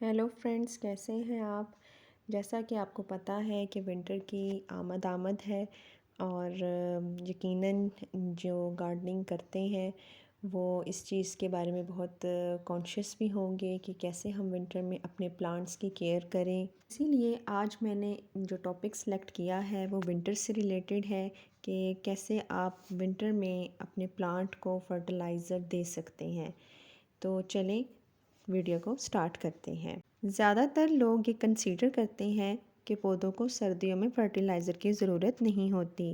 Hello friends, कैसे हैं आप। जैसा कि आपको पता है कि विंटर की आमद है और यकीनन जो गार्डनिंग करते हैं वो इस चीज़ के बारे में बहुत कॉन्शियस भी होंगे कि कैसे हम विंटर में अपने प्लांट्स की केयर करें। इसीलिए आज मैंने जो टॉपिक सेलेक्ट किया है वो विंटर से रिलेटेड है कि कैसे आप विंटर में अपने प्लांट को फर्टिलाइज़र दे सकते हैं। तो चलें वीडियो को स्टार्ट करते हैं। ज़्यादातर लोग ये कंसीडर करते हैं कि पौधों को सर्दियों में फर्टिलाइज़र की ज़रूरत नहीं होती,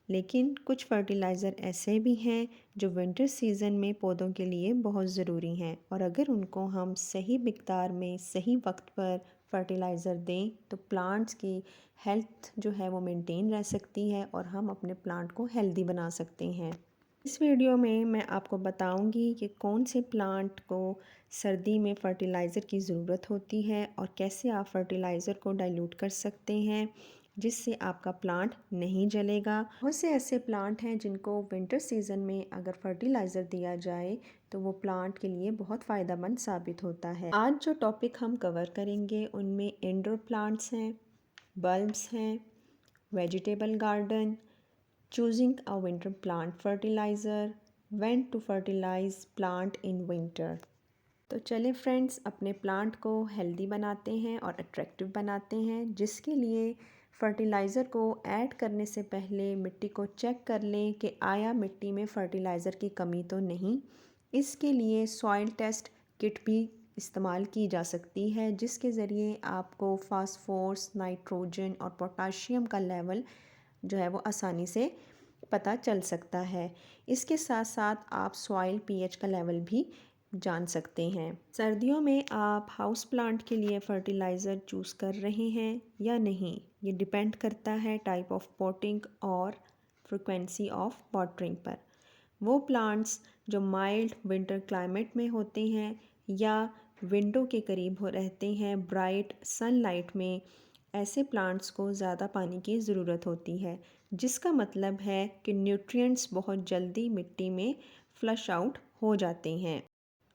लेकिन कुछ फर्टिलाइज़र ऐसे भी हैं जो विंटर सीज़न में पौधों के लिए बहुत ज़रूरी हैं और अगर उनको हम सही मिक़दार में सही वक्त पर फर्टिलाइज़र दें तो प्लांट्स की हेल्थ जो है वो मेंटेन रह सकती है और हम अपने प्लांट को हेल्दी बना सकते हैं। इस वीडियो में मैं आपको बताऊंगी कि कौन से प्लांट को सर्दी में फर्टिलाइज़र की ज़रूरत होती है और कैसे आप फर्टिलाइज़र को डाइल्यूट कर सकते हैं जिससे आपका प्लांट नहीं जलेगा। बहुत से ऐसे प्लांट हैं जिनको विंटर सीज़न में अगर फर्टिलाइज़र दिया जाए तो वो प्लांट के लिए बहुत फ़ायदेमंद साबित होता है। आज जो टॉपिक हम कवर करेंगे उनमें इंडोर प्लांट्स हैं, बल्ब्स हैं, vegetable garden, choosing a winter plant fertilizer, when to fertilize plant in winter। तो चले फ्रेंड्स अपने प्लांट को हेल्दी बनाते हैं और अट्रैक्टिव बनाते हैं, जिसके लिए फर्टिलाइज़र को ऐड करने से पहले मिट्टी को चेक कर लें कि आया मिट्टी में फर्टिलाइज़र की कमी तो नहीं। इसके लिए सॉइल टेस्ट किट भी इस्तेमाल की जा सकती है जिसके ज़रिए आपको फास्फोरस, नाइट्रोजन और पोटाशियम का लेवल जो है वो आसानी से पता चल सकता है। इसके साथ साथ आप सॉइल पीएच का लेवल भी जान सकते हैं। सर्दियों में आप हाउस प्लांट के लिए फर्टिलाइज़र चूज़ कर रहे हैं या नहीं, ये डिपेंड करता है टाइप ऑफ पॉटिंग और फ्रिक्वेंसी ऑफ वाटरिंग पर। वो प्लांट्स जो माइल्ड विंटर क्लाइमेट में होते हैं या विंडो के करीब हो रहते हैं ब्राइट सनलाइट में, ऐसे प्लांट्स को ज़्यादा पानी की ज़रूरत होती है, जिसका मतलब है कि न्यूट्रिएंट्स बहुत जल्दी मिट्टी में फ्लश आउट हो जाते हैं।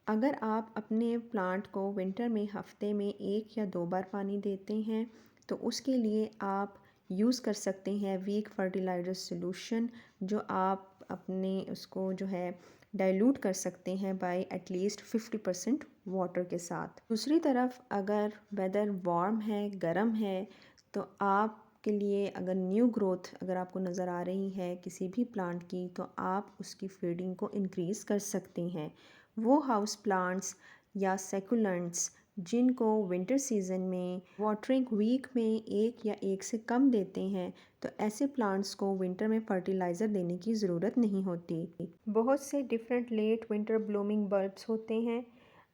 अगर आप अपने प्लांट को विंटर में हफ्ते में 1 या 2 बार पानी देते हैं तो उसके लिए आप यूज़ कर सकते हैं वीक फर्टिलाइज़र सॉल्यूशन, जो आप अपने उसको जो है डाइल्यूट कर सकते हैं बाय एटलीस्ट 50% वाटर के साथ। दूसरी तरफ अगर वेदर वार्म है, गर्म है, तो आप के लिए अगर न्यू ग्रोथ अगर आपको नज़र आ रही है किसी भी प्लांट की, तो आप उसकी फीडिंग को इंक्रीज़ कर सकते हैं। वो हाउस प्लांट्स या सेकुलेंट्स जिनको विंटर सीज़न में वाटरिंग वीक में 1 या 1 से कम देते हैं, तो ऐसे प्लांट्स को विंटर में फर्टिलाइज़र देने की ज़रूरत नहीं होती। बहुत से different late winter blooming bulbs होते हैं।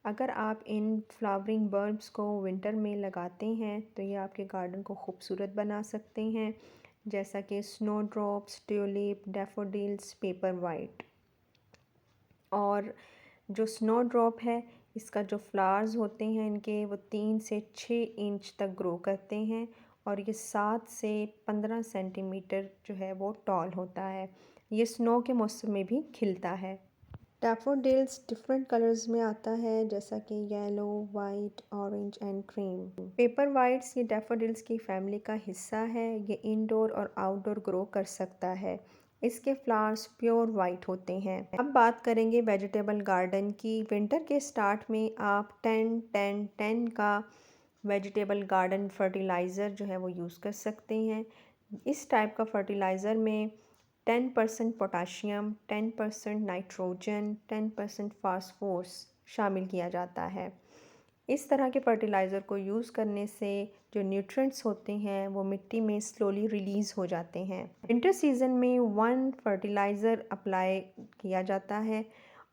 अगर आप इन फ्लावरिंग बल्ब्स को विंटर में लगाते हैं तो ये आपके गार्डन को खूबसूरत बना सकते हैं, जैसा कि snowdrops, tulip, daffodils, paper white. और जो स्नोड्रॉप है, इसका जो फ्लावर्स होते हैं इनके वो 3 से 6 इंच तक ग्रो करते हैं और ये 7 से 15 सेंटीमीटर जो है वो टॉल होता है। ये स्नो के मौसम में भी खिलता है। डैफोडिल्स डिफरेंट कलर्स में आता है, जैसा कि yellow, white, orange and cream. Paper whites ये डैफोडिल्स की फैमिली का हिस्सा है। ये इंडोर और आउटडोर ग्रो कर सकता है। इसके फ्लावर्स प्योर वाइट होते हैं। अब बात करेंगे वेजिटेबल गार्डन की। विंटर के स्टार्ट में आप 10-10-10 का वेजिटेबल गार्डन फर्टिलाइज़र जो है वो यूज़ कर सकते हैं। इस टाइप का फर्टिलाइज़र में 10% पोटाशियम, 10% नाइट्रोजन, 10% फास्फोरस शामिल किया जाता है। इस तरह के फर्टिलाइज़र को यूज़ करने से जो न्यूट्रिएंट्स होते हैं वो मिट्टी में स्लोली रिलीज़ हो जाते हैं। विंटर सीज़न में 1 फर्टिलाइज़र अप्लाई किया जाता है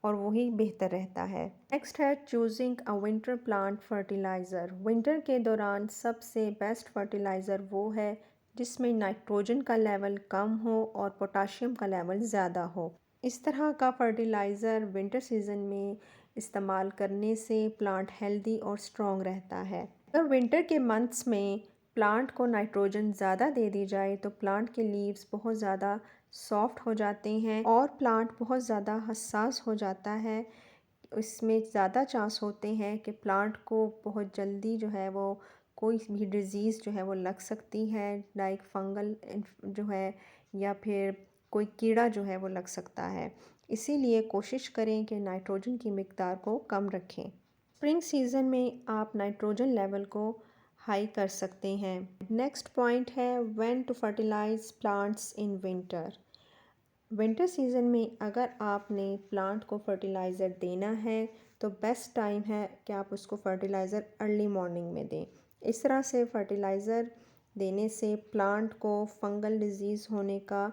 और वही बेहतर रहता है। नेक्स्ट है choosing a winter plant fertiliser. Winter के दौरान सबसे बेस्ट फर्टिलाइज़र वो है जिसमें नाइट्रोजन का लेवल कम हो और पोटाशियम का लेवल ज़्यादा हो। इस तरह का फर्टिलाइज़र विंटर सीज़न में इस्तेमाल करने से प्लांट हेल्दी और स्ट्रॉन्ग रहता है। अगर विंटर के मंथ्स में प्लांट को नाइट्रोजन ज़्यादा दे दी जाए तो प्लांट के लीव्स बहुत ज़्यादा सॉफ्ट हो जाते हैं और प्लांट बहुत ज़्यादा हसास हो जाता है इसमें ज़्यादा चांस होते हैं कि प्लांट को बहुत जल्दी जो है वो कोई भी डिज़ीज़ जो है वो लग सकती है, लाइक फंगल जो है, या फिर कोई कीड़ा जो है वो लग सकता है। इसीलिए कोशिश करें कि नाइट्रोजन की मिकदार को कम रखें। स्प्रिंग सीज़न में आप नाइट्रोजन लेवल को हाई कर सकते हैं। नेक्स्ट पॉइंट है when to fertilize plants in winter. Winter season में अगर आपने प्लांट को फर्टिलाइज़र देना है तो बेस्ट टाइम है कि आप उसको फर्टिलाइज़र अर्ली मॉर्निंग में दें। इस तरह से फर्टिलाइज़र देने से प्लांट को फंगल डिजीज़ होने का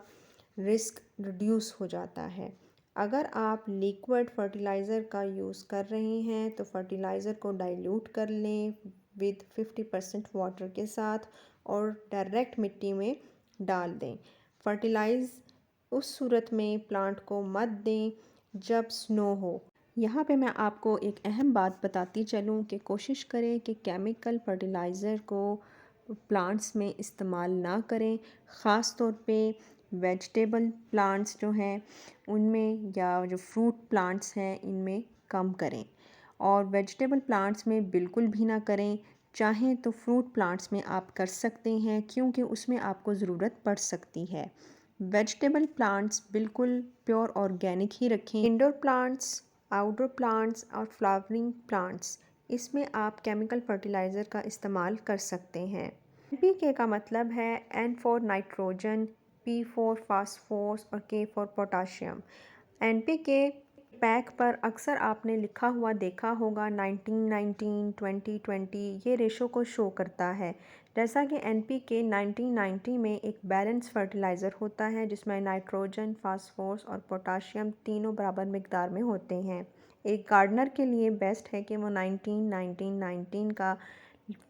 रिस्क रिड्यूस हो जाता है। अगर आप लिक्विड फर्टिलाइज़र का यूज़ कर रहे हैं तो फर्टिलाइज़र को डाइल्यूट कर लें विद 50% वाटर के साथ और डायरेक्ट मिट्टी में डाल दें। फर्टिलाइज़ उस सूरत में प्लांट को मत दें जब स्नो हो। यहाँ पे मैं आपको एक अहम बात बताती चलूँ कि कोशिश करें कि केमिकल फर्टिलाइज़र को प्लांट्स में इस्तेमाल ना करें, ख़ास तौर पे वेजिटेबल प्लांट्स जो हैं उनमें, या जो फ्रूट प्लांट्स हैं इनमें कम करें। और वेजिटेबल प्लांट्स में बिल्कुल भी ना करें। चाहें तो फ्रूट प्लांट्स में आप कर सकते हैं क्योंकि उसमें आपको ज़रूरत पड़ सकती है। वेजिटेबल प्लांट्स बिल्कुल प्योर ऑर्गेनिक ही रखें। इंडोर प्लांट्स, आउटडोर प्लांट्स और फ्लावरिंग प्लांट्स, इसमें आप केमिकल फर्टिलाइज़र का इस्तेमाल कर सकते हैं। एनपीके का मतलब है N for nitrogen, P for phosphorus और K for potassium. NPK pack पर अक्सर आपने लिखा हुआ देखा होगा 1919 2020, ये रेशो को शो करता है। जैसा कि एनपीके 1990 में एक बैलेंस फर्टिलाइज़र होता है जिसमें नाइट्रोजन, फास्फोरस और पोटाशियम तीनों बराबर मिकदार में होते हैं। एक गार्डनर के लिए बेस्ट है कि वो 19-19-19 का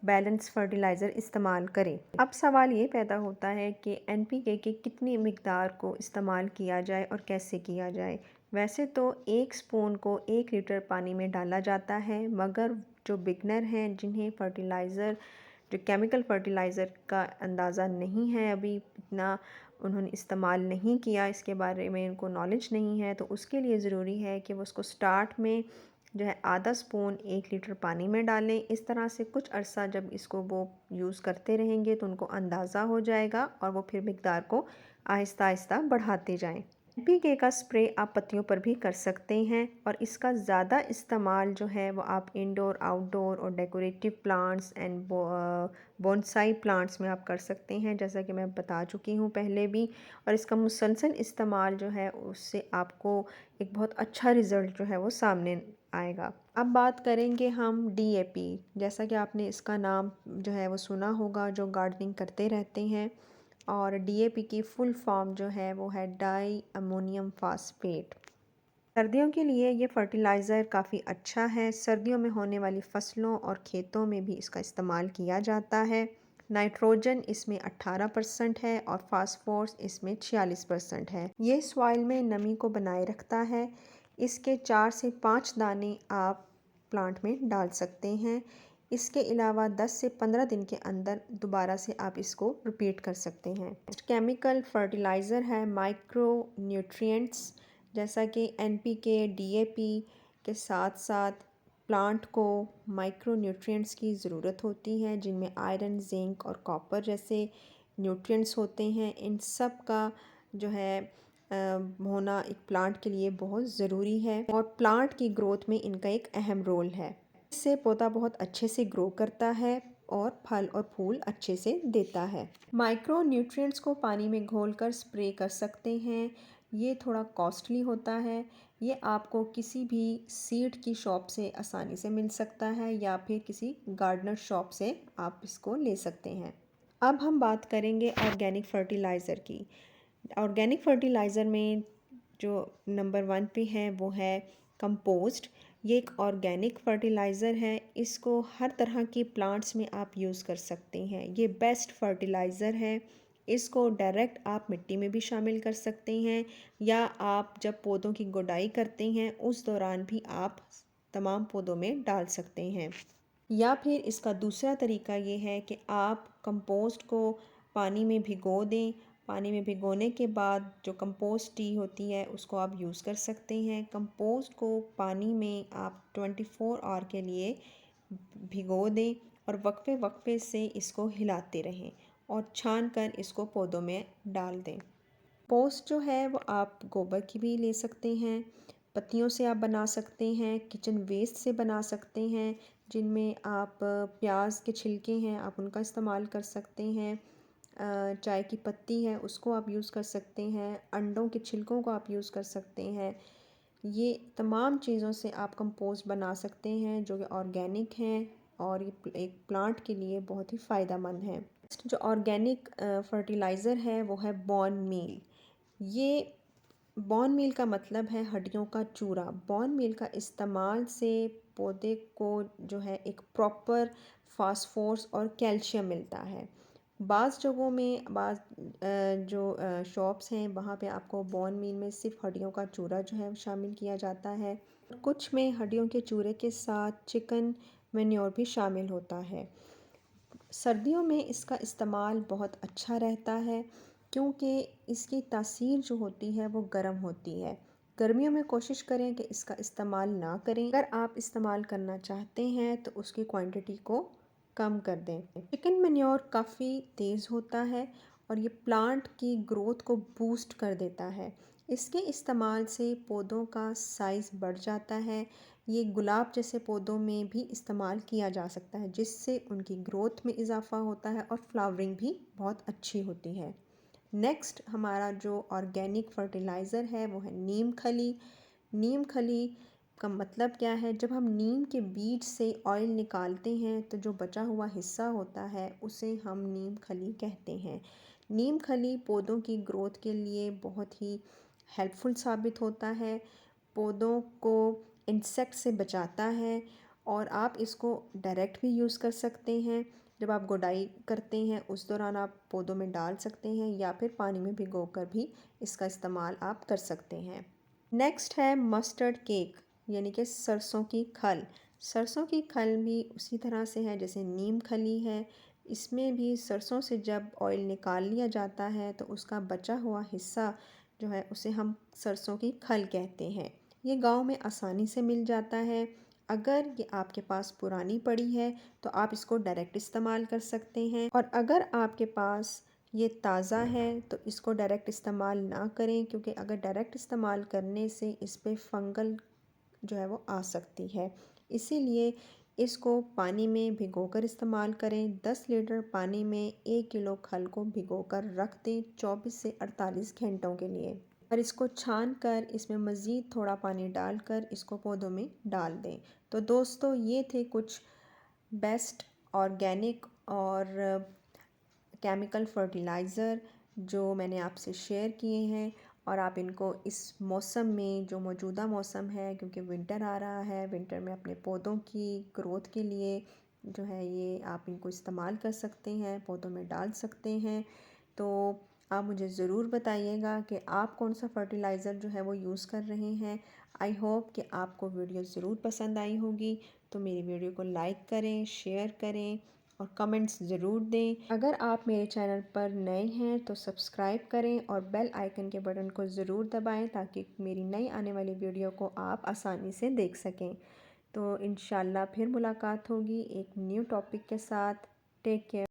बैलेंस फर्टिलाइज़र इस्तेमाल करें। अब सवाल ये पैदा होता है कि एनपीके की कितनी मिकदार को इस्तेमाल किया जाए और कैसे किया जाए। वैसे तो 1 स्पून को 1 लीटर पानी में डाला जाता है, मगर जो बिगनर हैं जिन्हें फर्टिलाइज़र, जो केमिकल फर्टिलाइज़र का अंदाज़ा नहीं है, अभी इतना उन्होंने इस्तेमाल नहीं किया, इसके बारे में उनको नॉलेज नहीं है, तो उसके लिए ज़रूरी है कि वो उसको स्टार्ट में जो है आधा स्पून 1 लीटर पानी में डालें। इस तरह से कुछ अरसा जब इसको वो यूज़ करते रहेंगे तो उनको अंदाज़ा हो जाएगा और वो फिर मिकदार को आहिस्ता आहिस्ता बढ़ाते जाएं। एनपीके का स्प्रे आप पत्तियों पर भी कर सकते हैं और इसका ज़्यादा इस्तेमाल जो है वो आप इंडोर, आउटडोर और decorative plants and bonsai plants में आप कर सकते हैं, जैसा कि मैं बता चुकी हूँ पहले भी। और इसका मुसलसल इस्तेमाल जो है उससे आपको एक बहुत अच्छा रिज़ल्ट जो है वो सामने आएगा। अब बात करेंगे हम डीएपी। जैसा कि आपने इसका नाम जो है वो सुना होगा जो गार्डनिंग करते रहते हैं, और डीएपी की फुल फॉर्म जो है वो है डाई अमोनियम फास्फेट। सर्दियों के लिए ये फर्टिलाइज़र काफ़ी अच्छा है। सर्दियों में होने वाली फसलों और खेतों में भी इसका इस्तेमाल किया जाता है। नाइट्रोजन इसमें 18% है और फास्फोरस इसमें 46% है। ये सॉइल में नमी को बनाए रखता है। इसके 4 से 5 दाने आप प्लांट में डाल सकते हैं। इसके अलावा 10 से 15 दिन के अंदर दोबारा से आप इसको रिपीट कर सकते हैं। केमिकल फर्टिलाइज़र है माइक्रो न्यूट्रिएंट्स, जैसा कि एनपीके, डीएपी के साथ साथ प्लांट को माइक्रो न्यूट्रिएंट्स की ज़रूरत होती है जिनमें आयरन, जिंक और कॉपर जैसे न्यूट्रिएंट्स होते हैं। इन सब का जो है होना एक प्लांट के लिए बहुत ज़रूरी है और प्लांट की ग्रोथ में इनका एक अहम रोल है। इससे पौधा बहुत अच्छे से ग्रो करता है और फल और फूल अच्छे से देता है। माइक्रो न्यूट्रिएंट्स को पानी में घोलकर स्प्रे कर सकते हैं। ये थोड़ा कॉस्टली होता है। ये आपको किसी भी सीड की शॉप से आसानी से मिल सकता है या फिर किसी गार्डनर शॉप से आप इसको ले सकते हैं। अब हम बात करेंगे ऑर्गेनिक फ़र्टिलाइज़र की। ऑर्गेनिक फ़र्टिलाइज़र में जो नंबर 1 पे है वो है कंपोस्ट। ये एक ऑर्गेनिक फ़र्टिलाइज़र है। इसको हर तरह के प्लांट्स में आप यूज़ कर सकते हैं। ये बेस्ट फ़र्टिलाइज़र है। इसको डायरेक्ट आप मिट्टी में भी शामिल कर सकते हैं या आप जब पौधों की गुड़ाई करते हैं उस दौरान भी आप तमाम पौधों में डाल सकते हैं। या फिर इसका दूसरा तरीका ये है कि आप कंपोस्ट को पानी में भिगो दें पानी में भिगोने के बाद जो कंपोस्ट टी होती है उसको आप यूज़ कर सकते हैं। कंपोस्ट को पानी में आप 24 आवर के लिए भिगो दें और वक्फे वक्फे से इसको हिलाते रहें और छान कर इसको पौधों में डाल दें। पोस्ट जो है वो आप गोबर की भी ले सकते हैं, पत्तियों से आप बना सकते हैं, किचन वेस्ट से बना सकते हैं, जिनमें आप प्याज के छिलके हैं आप उनका इस्तेमाल कर सकते हैं, चाय की पत्ती है उसको आप यूज़ कर सकते हैं, अंडों के छिलकों को आप यूज़ कर सकते हैं। ये तमाम चीज़ों से आप कंपोस्ट बना सकते हैं जो कि ऑर्गेनिक हैं और ये एक प्लांट के लिए बहुत ही फ़ायदेमंद है। जो ऑर्गेनिक फर्टिलाइज़र है वो है बॉन मील। ये बॉन मील का मतलब है हड्डियों का चूरा। बॉन मील का इस्तेमाल से पौधे को जो है एक प्रॉपर फास्फोरस और कैल्शियम मिलता है। बाज़ जगहों में जो शॉप्स हैं वहाँ पे आपको बॉन मील में सिर्फ हड्डियों का चूरा जो है शामिल किया जाता है। कुछ में हड्डियों के चूरे के साथ चिकन मैन्योर भी शामिल होता है। सर्दियों में इसका इस्तेमाल बहुत अच्छा रहता है क्योंकि इसकी तासीर जो होती है वो गर्म होती है। गर्मियों में कोशिश करें कि इसका इस्तेमाल ना करें। अगर आप इस्तेमाल करना चाहते हैं तो उसकी क्वांटिटी को कम कर दें। चिकन मैन्योर काफ़ी तेज़ होता है और ये प्लांट की ग्रोथ को बूस्ट कर देता है। इसके इस्तेमाल से पौधों का साइज़ बढ़ जाता है। ये गुलाब जैसे पौधों में भी इस्तेमाल किया जा सकता है जिससे उनकी ग्रोथ में इजाफ़ा होता है और फ्लावरिंग भी बहुत अच्छी होती है। नेक्स्ट हमारा जो ऑर्गेनिक फर्टिलाइज़र है वो है नीम खली। नीम खली का मतलब क्या है, जब हम नीम के बीज से ऑयल निकालते हैं तो जो बचा हुआ हिस्सा होता है उसे हम नीम खली कहते हैं। नीम खली पौधों की ग्रोथ के लिए बहुत ही हेल्पफुल साबित होता है, पौधों को इंसेक्ट से बचाता है और आप इसको डायरेक्ट भी यूज़ कर सकते हैं। जब आप गुडाई करते हैं उस दौरान आप पौधों में डाल सकते हैं या फिर पानी में भिगोकर भी इसका इस्तेमाल आप कर सकते हैं। नेक्स्ट है मस्टर्ड केक यानी कि सरसों की खल। सरसों की खल भी उसी तरह से है जैसे नीम खली है। इसमें भी सरसों से जब ऑयल निकाल लिया जाता है तो उसका बचा हुआ हिस्सा जो है उसे हम सरसों की खल कहते हैं। ये गांव में आसानी से मिल जाता है। अगर ये आपके पास पुरानी पड़ी है तो आप इसको डायरेक्ट इस्तेमाल कर सकते हैं और अगर आपके पास ये ताज़ा है तो इसको डायरेक्ट इस्तेमाल ना करें क्योंकि अगर डायरेक्ट इस्तेमाल करने से इस पे फंगल जो है वो आ सकती है। इसीलिए इसको पानी में भिगोकर इस्तेमाल करें। 10 लीटर पानी में 1 किलो खल को भिगोकर रख दें 24 से 48 घंटों के लिए और इसको छान कर इसमें मज़ीद थोड़ा पानी डालकर इसको पौधों में डाल दें। तो दोस्तों ये थे कुछ बेस्ट ऑर्गेनिक और केमिकल फर्टिलाइज़र जो मैंने आपसे शेयर किए हैं और आप इनको इस मौसम में जो मौजूदा मौसम है क्योंकि विंटर आ रहा है, विंटर में अपने पौधों की ग्रोथ के लिए जो है ये आप इनको इस्तेमाल कर सकते हैं, पौधों में डाल सकते हैं। तो आप मुझे ज़रूर बताइएगा कि आप कौन सा फर्टिलाइज़र जो है वो यूज़ कर रहे हैं। आई होप कि आपको वीडियो ज़रूर पसंद आई होगी। तो मेरी वीडियो को लाइक करें, शेयर करें और कमेंट्स ज़रूर दें। अगर आप मेरे चैनल पर नए हैं तो सब्सक्राइब करें और बेल आइकन के बटन को ज़रूर दबाएं ताकि मेरी नई आने वाली वीडियो को आप आसानी से देख सकें। तो इंशाल्लाह फिर मुलाकात होगी एक न्यू टॉपिक के साथ। Take care.